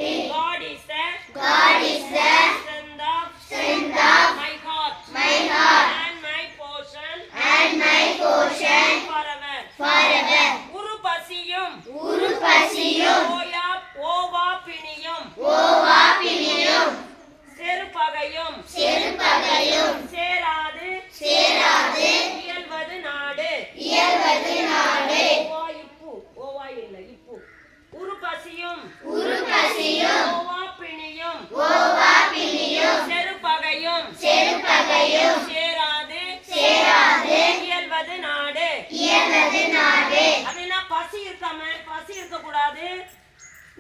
God is the strength of my heart and my portion forever. உரு பசியும் ஓவா பிணியும் செருப்பகையும் சேராது இயல்வது நாடு. ஓவா இல்லை இப்பு. உரு பசியும் ஓவா பிணியும் செருப்பகையும் சேராது இயல்வது நாடு. அப்படின்னா பசி இருக்க கூடாது,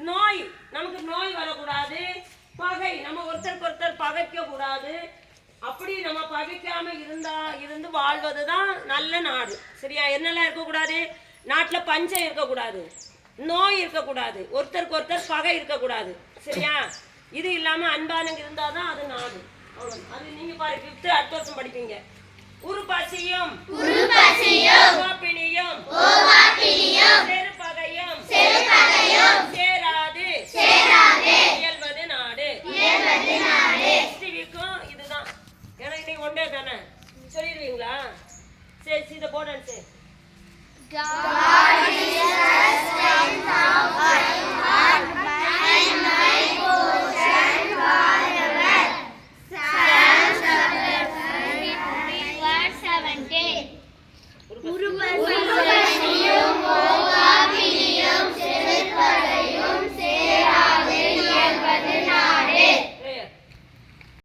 நோய் நமக்கு நோய் வரக்கூடாது, பகை நம்ம ஒருத்தருக்கு பகைக்க கூடாது. அப்படி நம்ம பகைக்காம இருந்து வாழ்வதுதான் நல்ல நாடு. சரியா? என்னெல்லாம் இருக்கக்கூடாது? நாட்டுல பஞ்சம் இருக்கக்கூடாது, நோய் இருக்கக்கூடாது, ஒருத்தருக்கு பகை இருக்கக்கூடாது. சரியா? இது இல்லாம அன்பானங்க இருந்தாதான் அது நாடு. அது நீங்க பாரு, 5th அடுத்த வருஷம் படிப்பீங்க. உரு பசியும் ஓவா பிணியும் செருப்பகையும் சேராது இயல்வது நாடு. இதுதான். ஏன்னா இன்னைக்கு ஒன்றே தானே, சொல்லிடுவீங்களா? சரி, இதை போட. God is the strength of my